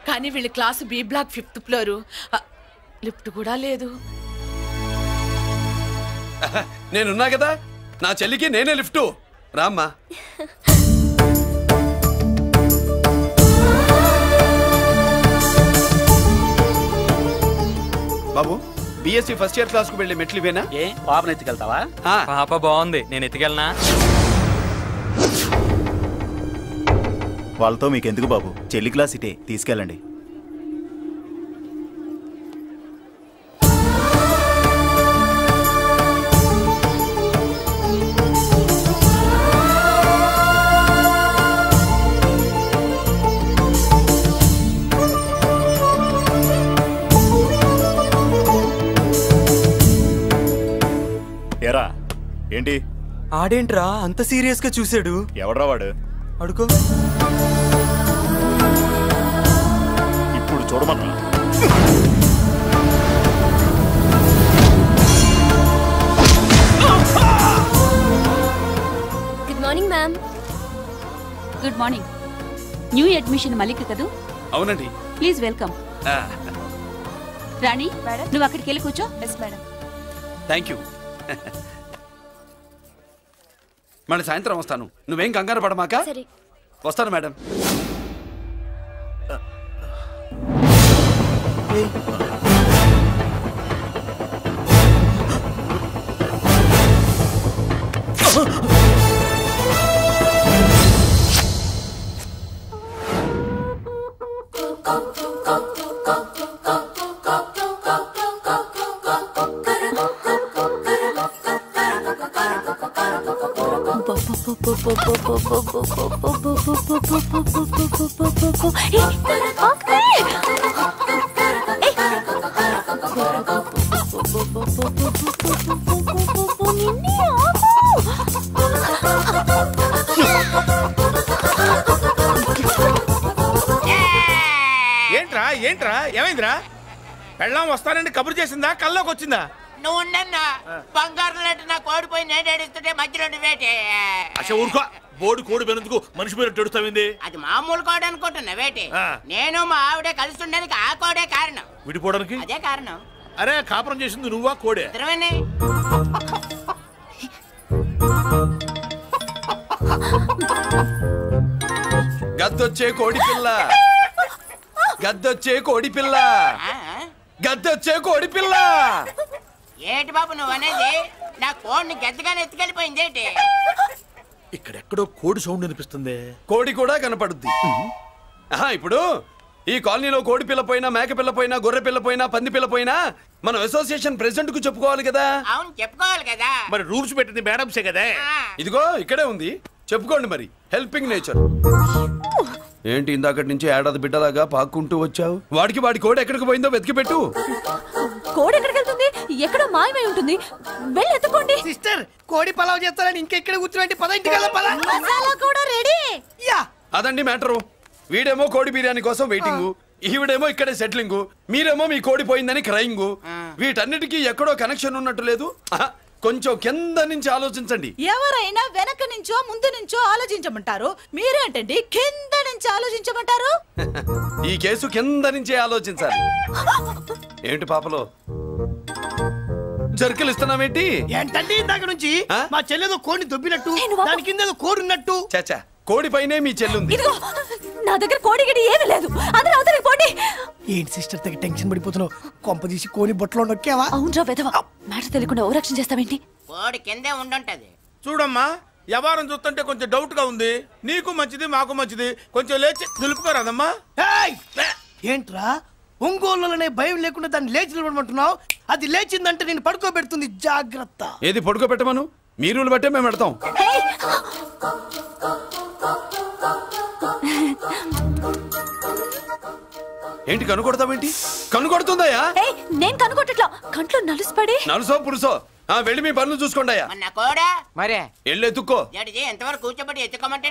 కానీ వీళ్ళ class B block 5th floor. Lift కూడా లేదు. నేనున్నా కదా, నా చెల్లికి నేనే లిఫ్ట్. రామ్మా. బాబు బిఎస్సి ఫస్ట్ ఇయర్ క్లాస్ కు వెళ్ళి మెట్లు ఇవేనా? ఏ పాపను ఎత్తుకెళ్తావా? పాప బాగుంది, నేను ఎత్తుకెళ్ళనా? వాళ్ళతో మీకెందుకు బాబు, చెల్లి క్లాస్ ఇటే, తీసుకెళ్ళండి. ఎరా ఏంటి ఆడేంట్రా అంత సీరియస్ గా చూసాడు? ఎవడ్రా వాడు? అడుకో. ఇప్పుడు చూడమన్నా. Good morning ma'am. Good morning. New admission Mallika కదూ? అవునండి. Please welcome. రాణి నువ్వు అక్కడికి వెళ్ళి కూర్చో. Yes madam. Thank you. మళ్ళీ సాయంత్రం వస్తాను, నువ్వేం కంగారు పడమాక. వస్తాను మేడం. ఏంట్రా ఏంట్రా ఏమైందిరా? పెళ్ళాం వస్తానండి కబురు చేసిందా, కల్లోకి వచ్చిందా? నువ్వు ఉండన్నా బంగారు లాంటి నాకు ఓడిపోయి నేను ఏడుస్తుంటే మధ్యలో వేటే. అసలు ఊరుకో, బోర్డు కోడి పెనందుకు మనిషి మీద తెడుస్తావింది. అది మామూలు కోడి అనుకుంటున్నా వేటే. నేను మా ఆవిడే కలిసి ఉండడానికి ఆ కోడే కారణం. విడిపోవడానికి అదే కారణం. అరే కాపురం చేసింది నువ్వా కోడే? ఇద్దరమేనే. గద్దొచ్చే కోడి పిల్ల, గద్దొచ్చే కోడి పిల్ల, గద్దొచ్చే కోడి పిల్ల. ఏటి బాబు నువ్వు అనేది? నా కోడిని గద్దగానే ఎత్తుకెళ్ళిపోయింది ఏంటి? ఇక్కడెక్కడో కోడి సౌండ్ అనిపిస్తుంది. కోడి కూడా కనపడుద్ది. ఇప్పుడు ఈ కాలనీలో కోడి పిల్ల పోయినా, మేక పిల్ల పోయినా, గొర్రె పిల్ల పోయినా, పంది పిల్ల పోయినా మనం అసోసియేషన్ ప్రెసిడెంట్ కు చెప్పుకోవాలి కదా. అవును చెప్పుకోవాలి కదా. మరి రూల్స్ పెట్టింది మేడంసే కదా. ఇదిగో ఇక్కడే ఉంది, చెప్పుకోండి మరి. Helping nature. ఏంటి ఇందాకటి నుంచి ఏడాది బిడ్డలాగా పాక్కుంటూ వచ్చావు? వాడికి వాడి కోడి ఎక్కడికి పోయిందో వెతికి పెట్టు. కోడి ఎక్కడికి వెళ్తుంది? ఎక్కడో మాయమై ఉంటుంది, వెళ్ళి ఎత్తుకోండి. సిస్టర్ కోడి పలావ్ చేస్తారని ఇంకెక్కడ కూర్చోండి, పద ఇంటికి వెళ్దాం, పద. మసాలా కూడా రెడీ. యా అదండి మ్యాటరు. వీడేమో కోడి బిర్యానీ కోసం వెయిటింగ్, ఈవిడేమో ఇక్కడే సెటిలింగ్, మీరేమో మీ కోడి పోయిందని క్రయింగ్. వీటన్నిటికీ ఎక్కడో కనెక్షన్ ఉన్నట్టు లేదు. కొంచెం కింద నుంచి ఆలోచించండి. ఎవరైనా వెనక నుంచో ముందు నుంచో ఆలోచించమంటారు, మీరేంటండి కింద నుంచి ఆలోచించమంటారు? ఈ కేసు కింద నుంచే ఆలోచించాలి. ఏంటి పాపలో జర్కలు ఇస్తున్నావేంటి? ఏంటండి ఇందాక నుంచి మా చెల్లెదో కోడిని దొబ్బినట్టు, దాని కింద కోడి ఉన్నట్టు. చాచా, కోడి పైనే మీ చెల్లుంది. నా దగ్గర కోడి గడి ఏమీ లేదు, అందరూ అవతలికి పోండి. ఏంటి సిస్టర్ తెగ టెన్షన్ పడిపోతున్నావు? కొంప తీసి కోని బొట్టలో నొక్కావా? అవునరా వెధవ, మాట తెలియకుండా ఓ రక్షణ చేస్తావేంటి? కోడి కిందే ఉండుంటది. చూడమ్మా, వ్యవహారం చూస్తుంటే కొంచెం డౌట్ గా ఉంది. నీకు మంచిది మాకు మంచిది, కొంచెం లేచి నిలుపుకోరాదమ్మా. ఏంట్రా ఒంగోలులోనే భయం లేకుండా దాన్ని లేచి నిలబడమంటున్నావు? అది లేచిందంటే నేను పడుకోబెడుతుంది, జాగ్రత్త. ఏది పడుకోబెట్టమను? మీరు బట్టే మేము పెడతాం. ఏంటి కనుకొడతావేంటి? కనుకొడుతుందయ్యా? నేను కనుకొట్టట్లా, కంట్లో నలుసుపడి. నలుసో పురుసో వెళ్ళి మీ పనులు చూసుకోండి అయ్యా. మరే వెళ్ళి ఎత్తుక్కో. ఎంతవరకు కూర్చోబట్టి ఎత్తుకోమంటే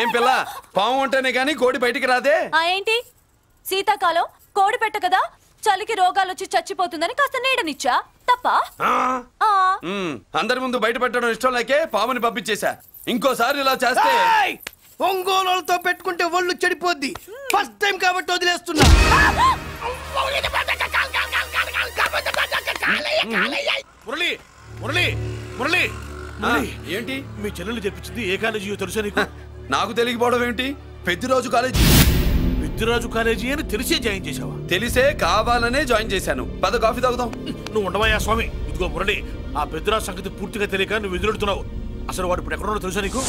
ఏం పిల్ల, పాము అంటేనే గాని కోడి బయటికి రాదే. ఏంటి శీతాకాలం కోడి పెట్ట కదా, చలికి రోగాలు వచ్చి చచ్చిపోతుందని కాస్త నీడనిచ్చా తప్ప. అందరి ముందు బయట పెట్టడం ఇష్టం లేకే పాముని పంపించేశా. ఇంకోసారి ఇలా చేస్తే ఒంగోలుతో పెట్టుకుంటే ఒళ్ళు చెడిపోద్ది. ఫస్ట్ టైం కాబట్టి వదిలేస్తున్నా. మురళి మురళి మురళి ఏంటి మీ చెల్లెలు చెప్పించింది ఏ కాలేజీ తెలుసా నీకు? నాకు తెలియకపోవడం ఏంటి? పెద్దిరాజు కాలేజీ. పెద్దిరాజు కాలేజీ అని తెలిసే జాయిన్ చేసావా? తెలిసే కావాలనే జాయిన్ చేశాను. పద కాఫీ తాగుదాం. నువ్వు ఉండవయ్యా స్వామి. ఇదిగో మురళి, ఆ పెద్దిరాజు సంగతి పూర్తిగా తెలియక నువ్వు ఎదురెడుతున్నావు. అసలు వాడు ఇప్పుడు ఎక్కడున్నాడో తెలుసా నీకు?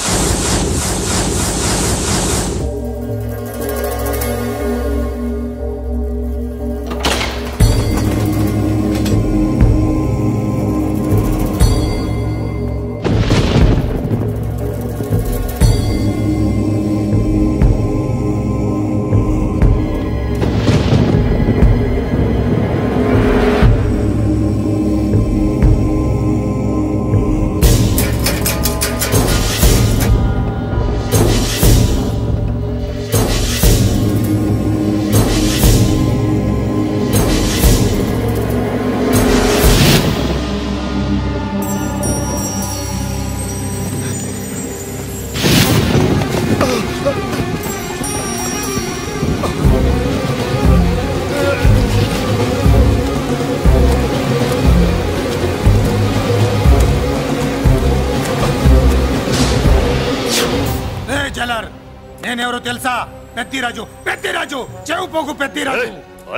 నేనెవరో తెలుసా? పెద్దిరాజు, పెద్దిరాజు, చెవు పోగు పెద్దిరాజు.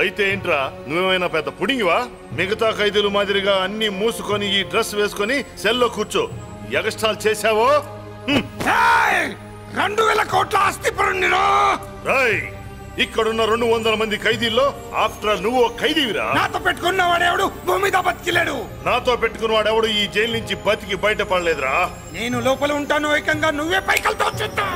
అయితే ఏంట్రా, నువ్వేమైనా పెద్ద పుడింగివా? మిగతా ఖైదీలు మాదిరిగా అన్ని మూసుకొని ఈ డ్రెస్ వేసుకొని సెల్లో కూర్చో. ఎగస్ట్రాల్ చేశావో 2000 కోట్ల ఆస్తి పరుణ్ణిరా. ఇక్కడున్న 200 మంది ఖైదీల్లో ఆఫ్టర్ ఆల్ నువ్వు ఖైదీవిరా. నాతో పెట్టుకున్న వాడెవడు భూమి మీద బతికిలేడు. నాతో పెట్టుకున్న వాడెవడు ఈ జైలు నుంచి బతికి బయటపడలేదురా. నేను లోపల ఉంటాను, ఏకంగా నువ్వే పైకలతో చూస్తా.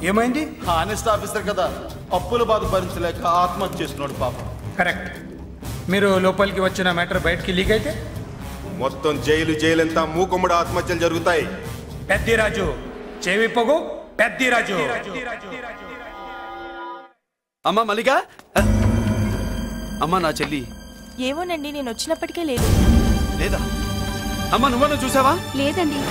ఏమైంది? హానెస్ట్ ఆఫీసర్ కదా, అప్పుల బాధ భరించలేక ఆత్మహత్య చేసుకున్నాడు పాపం. కరెక్ట్. మీరు లోపలికి వచ్చిన మ్యాటర్ బయటికి లీక్ అయితే మొత్తం జైలు అంతా మూకుమ్మడి ఆత్మహత్యలు జరుగుతాయి. పెద్దిరాజు చెవి పొగు, పెద్దిరాజు. అమ్మా మల్లిక, అమ్మా నా చెల్లి. ఏమోనండి, నేను వచ్చినప్పటికే లేదు. లేదా? అమ్మా నువ్వన్నా చూసావా? లేదండి.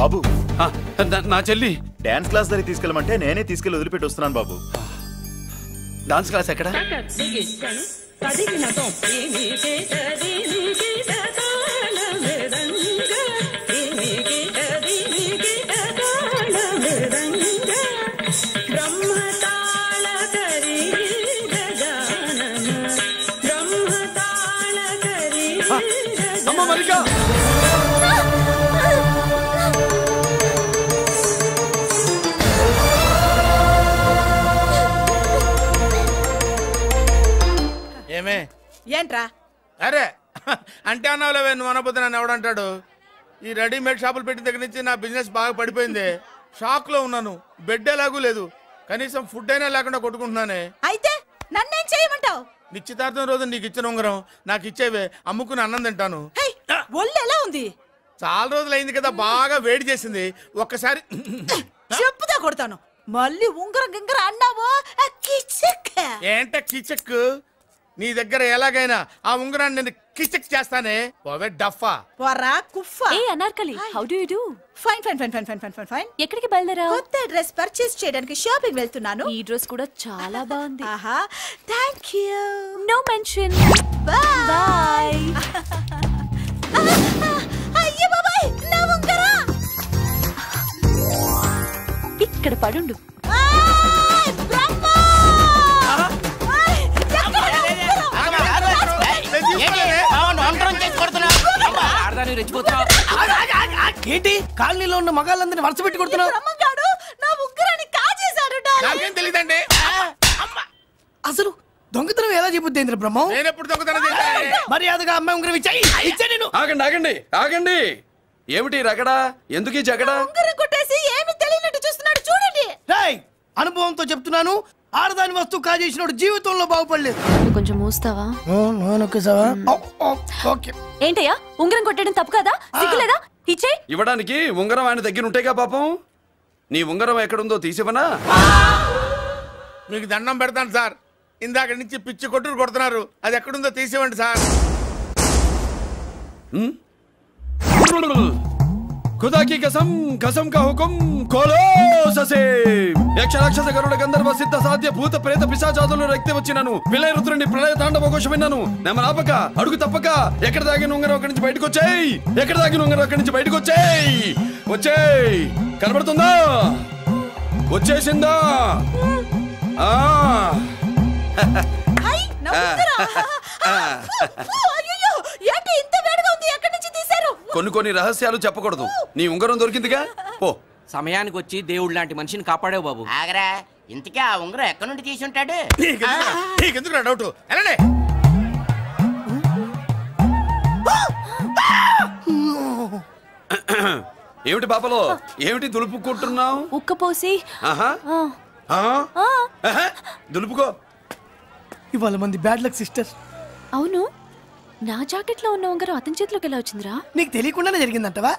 బాబు, నా చెల్లి డాన్స్ క్లాస్ దగ్గర తీసుకెళ్ళమంటే నేనే తీసుకెళ్ళి వదిలిపెట్టి వస్తున్నాను బాబు. డాన్స్ క్లాస్ ఎక్కడ? అమ్మ మల్లిక, ఏమే ఏంట్రా? అరే అంటే అన్నావులేవే, నువ్వు అనబోతే నన్ను ఎవడంటాడు? ఈ రెడీమేడ్ షాపులు పెట్టిన దగ్గర నుంచి నా బిజినెస్ బాగా పడిపోయింది. షాక్ లో ఉన్నాను. బెడ్ ఎలాగూ లేదు, కనీసం ఫుడ్ అయినా లేకుండా కొట్టుకుంటున్నానే. అయితే నన్నేం చేయమంటావు? నిశ్చితార్థం రోజు నీకు ఇచ్చిన ఉంగరం నాకు ఇచ్చేవే, అమ్ముకుని అన్నం తింటాను. ఒళ్ళు ఎలా ఉంది? చాలా రోజులు అయింది కదా, బాగా వేడి చేసింది. ఒక్కసారి చెప్పుదా కొడతాను. మళ్ళీ ఉంగరం గింగర అన్నావు ఏంట కిచక్? నీ దగ్గర ఎలాగైనా ఆ ఉంగరాన్ని నేను కిచక్ చేస్తానే. ఓవే డఫా పోరా కుఫా. ఏ Anarkali, how do you do? Fine fine fine fine fine fine fine fine. ఎక్కడికి బయలుదేరావు? కొత్త డ్రెస్ పర్చేస్ చేయడానికి షాపింగ్ వెళ్తున్నాను. ఈ డ్రెస్ కూడా చాలా బాగుంది. ఆహా, థాంక్యూ. No mention. బై. అయ్యో బాబాయ్, నా ఉంగరం ఇక్కడ పడుండు. ఏంటి కాలనీలో ఉన్న మగాళ్ళందరినీ వరుస పెట్టి కొడుతున్నావు? నా ఉంగరాన్ని కాజేశాడు. నాకేం తెలియదండి. అసలు దొంగతనం ఎలా చెబుద్ది బ్రహ్మం? నేను ఎప్పుడు దొంగతనం చేశాను? మర్యాదగా అమ్మాయి ఉంగరం ఇచ్చాయి. నేను ఆగండి ఆగండి ఆగండి. ఏమిటి రగడా? ఎందుకు ఈ జగడా? ఉంగరం కొట్టేసి ఏమీ తెలియనట్టు చూస్తున్నాడు, చూడండి. రేయ్, అనుభవంతో చెప్తున్నాను, ఆడదాని వస్తువు కాజేసినోడు జీవితంలో బాగుపడలేదు. కొంచెం మూస్తావా? ఏంటయ్యా, ఉంగరం కొట్టడం తప్పు కదా? సిగ్గులేదా? ఇచ్చే. ఇవ్వడానికి ఉంగరం ఆయన దగ్గర ఉంటేగా పాపం. నీ ఉంగరం ఎక్కడుందో తీసివనా? మీకు దండం పెడతాను సార్. ఇందాక నుంచి పిచ్చి కొట్టుడు కొడుతున్నారు. అది ఎక్కడుందో తీసివ్వండి సార్. खुदा की कसम, कसम का हुकुम, खोलो ससे. యక్ష రాక్షస గరుడ గంధర్వ సిద్ధ సాధ్య భూత ప్రేత పిశాచాదులను రక్తి వచ్చినాను. విలయ రుద్రుని ప్రళయ తాండవ ఘోషం విన్నాను. నెమరాపక అడుగు తప్పక ఎక్కడ దాగిన ఉంగరం అక్కడి నుంచి బయటకు వచ్చేయ్. ఎక్కడ దాగిన ఉంగరం అక్కడి నుంచి బయటకు వచ్చేయ్. వచ్చేయ్. కనబడుతుందా? వచ్చేసిందా? కొన్ని రహస్యాలు చెప్పకూడదు. నీ ఉంగరం దొరికిందిగా, పో. సమయానికి వచ్చి దేవుడు లాంటి మనిషిని కాపాడావు బాబు. ఆగరా, ఇంతకీ ఆ ఉంగరం ఎక్కడి నుండి తీసి ఉంటాడు? నీకెందుకు డౌట్? వెళ్ళండి. ఏమిటి పాపలో, ఏమిటి దులుపుకుంటున్నావు? ఉక్కపోసి. దులుపుకో. ఇవాళ మంది బ్యాడ్ లక్ సిస్టర్. అవును, నా జాకెట్ లో ఉన్న ఉంగరం అతని చేతిలోకి ఎలా వచ్చిందిరా? నీకు తెలియకుండానే జరిగిందంటవా?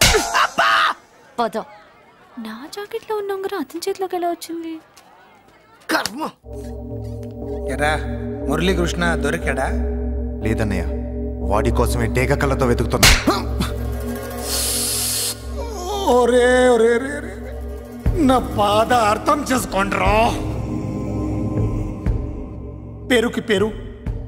పద. నా జాకెట్ లో ఉన్న ఉంగరం అతని చేతిలోకి ఎలా వచ్చింది? కర్మ. ఎరా మురళీకృష్ణ దొరికాడా? లేదన్నయ్య, వాడి కోసమే డేగ కళ్ళతో వెతుకుతున్నా. ఒరే ఒరే నా బాధ అర్థం చేసుకోండిరా. పేరుకి పేరు,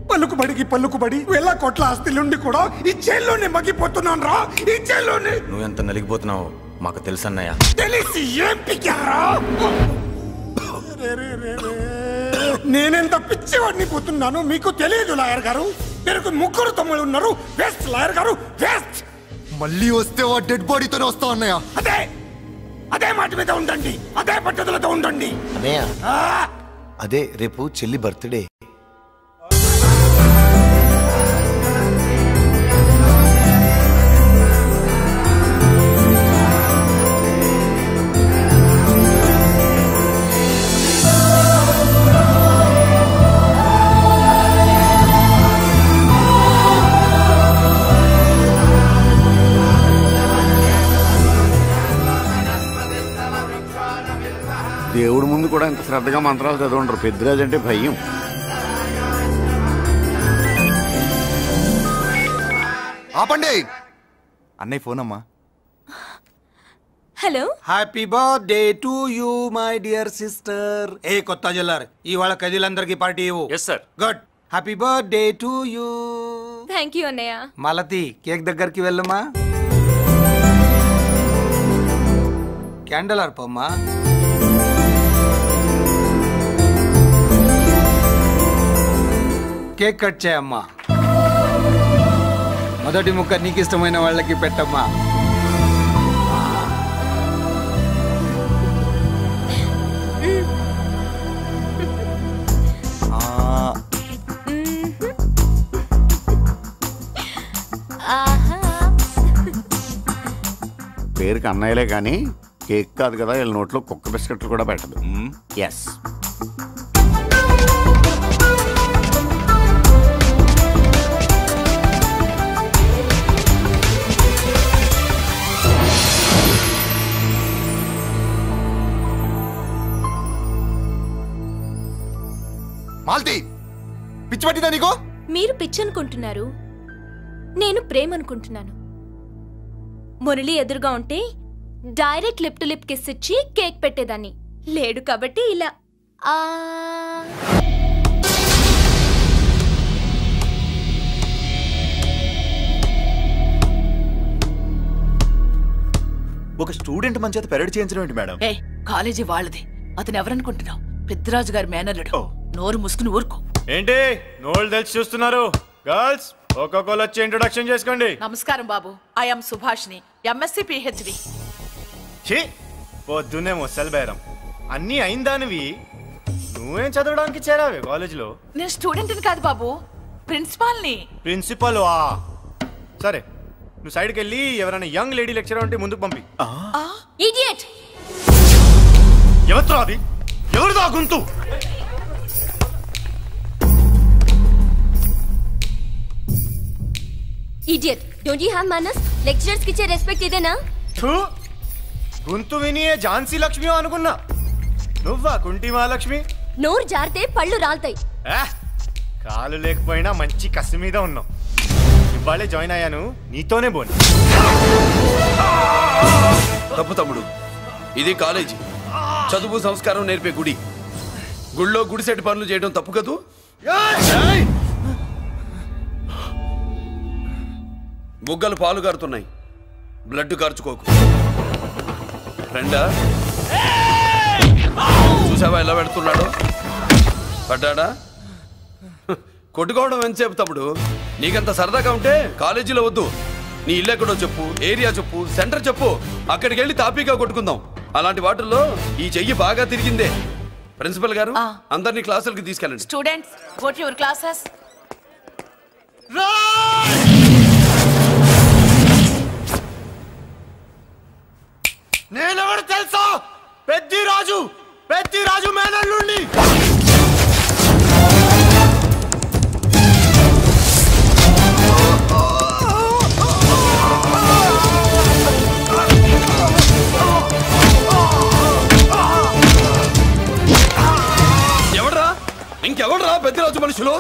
పలుకుబడికి పలుకుబడి వేల కోట్ల ఆస్తిలుండి కూడా ఈ జైల్లోనే మగ్గిపోతున్నాను రా. ఈ జైల్లోనే. నువ్వెంత నలిగిపోతున్నావు మాకు తెలుసన్నయ్య. తెలిసి ఏం పిక్కారా? నేనెంత పిచ్చివాడిని పోతున్నాను మీకు తెలియదు లాయర్ గారు. పేరుకు ముగ్గురు తమ్ముళ్ళు ఉన్నారు. వేస్ట్ లాయర్ గారు, వేస్ట్. మళ్ళీ వస్తే ఆ డెడ్ బాడీతోనే వస్తావు అన్నయ్య. అదే అదే మాట మీద ఉండండి, అదే పద్ధతులతో ఉండండి అన్నయ్య. అదే రేపు చెల్లి బర్త్డే. దేవుడి ముందు కూడా ఇంత శ్రద్ధగా మంత్రాలు చదవంటారు. పెద్దరాజు అంటే భయం. ఆపండి. అన్నయ్య ఫోన్ అమ్మా. Hello. Happy birthday to you my dear sister. ఏ కొత్త జల్లర్, ఇవాళ కదిలందరికీ పార్టీ ఇవ్వు. Yes sir. Good. Happy birthday to you. Thank you అన్నయ్య. మాలతి, కేక్ దగ్గరికి వెళ్ళమ్మా. క్యాండల్ అర్పమ్మా. కేక్ కట్ చేయమ్మా. మొదటి ముక్క నీకు ఇష్టమైన వాళ్ళకి పెట్టమ్మా. పేరుకి అన్నయ్యలే కానీ కేక్ కాదు కదా, వీళ్ళ నోట్లో కుక్క బిస్కెట్లు కూడా పెట్టదు. ఎస్. మాల్తి పిచ్చి పట్టిందా నీకు? మీరు పిచ్చి అనుకుంటున్నారు, నేను ప్రేమ అనుకుంటున్నాను. మురళి ఎదురుగా ఉంటే direct lip to lip kiss ఇచ్చి కేక్ పెట్టేదాన్ని. లేడు కాబట్టి ఇలా ఒక స్టూడెంట్ మన చేత పెరడ్ చేయించడం ఏంటి మేడం? ఏ కాలేజీ వాళ్ళది, అతను ఎవరనుకుంటున్నావు? పెద్దరాజు గారి మేనల్లుడు. నోరు ముసుకుని ఊరుకో. ఏంటి నోళ్ళు తెలిసి చూస్తున్నారు? గర్ల్స్ ఒక్కొక్కరు వచ్చి ఇంట్రొడక్షన్ చేసుకోండి. నమస్కారం బాబు, ఐఎమ్ సుభాష్ని, ఎంఎస్సి పిహెచ్డి. ఛీ పొద్దున్నే ముసలి బేరం అన్నీ అయిందానివి. నువ్వేం చదవడానికి చేరావే కాలేజీలో? నేను స్టూడెంట్ని కాదు బాబు, ప్రిన్సిపాల్ని. ప్రిన్సిపల్ వా? సరే నువ్వు సైడ్కి వెళ్ళి ఎవరైనా యంగ్ లేడీ లెక్చరర్ ఉంటే ముందుకు పంపి. ఇడియట్! ఎవరితో అది? ఎవరిదో గుంతు? Idiot! Don't you have manners? Lecturers కి ఇచ్చే రెస్పెక్ట్ ఇదేనా? గుంతు విని ఝాన్సీ లక్ష్మి అనుకున్నా. నువ్వా కుంటి మహాలక్ష్మి? నోరు జారితే పళ్ళు రాల్తాయి. కాలు లేకపోయినా మంచి కసి మీద ఉన్నావు. ఇవాళే జాయిన్ అయ్యాను, నీతోనే పోను. తప్పు తమ్ముడు, ఇది కాలేజీ, చదువు సంస్కారం నేర్పే గుడి. గుళ్ళో గుడిసెట్టి పనులు చేయడం తప్పు కదూ? బుగ్గలు పాలు కారుతున్నాయి, బ్లడ్ కార్చుకోకు. ఫ్రెండా, చూసావా ఎలా పెడుతున్నాడు? పడ్డాడా? కొట్టుకోవడం ఎంతసేపు తమ్ముడు? నీకంత సరదాగా ఉంటే కాలేజీలో వద్దు. నీ ఇల్లు ఎక్కడో చెప్పు, ఏరియా చెప్పు, సెంటర్ చెప్పు, అక్కడికి వెళ్ళి తాపీగా కొట్టుకుందాం. అలాంటి వాటిల్లో ఈ చెయ్యి బాగా తిరిగిందే. ప్రిన్సిపల్ గారు అందరినీ క్లాసులకి తీసుకెళ్ళండి. Students go to your classes. నేనెవరు తెలుసా? పెద్దిరాజు, పెద్దిరాజు మేనల్లుండి. ఎవడ్రా? ఇంకెవడ్రా పెద్దిరాజు మనుషులు?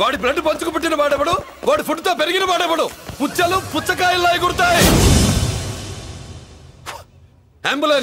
వాడి బ్లడ్ పంచుకు పుట్టిన వాడెవడు? వాడి ఫుడ్ తో పెరిగిన వాడెవడు? పుచ్చలు పుచ్చకాయల్లా ఎగురుతాయి. అంబులెన్స్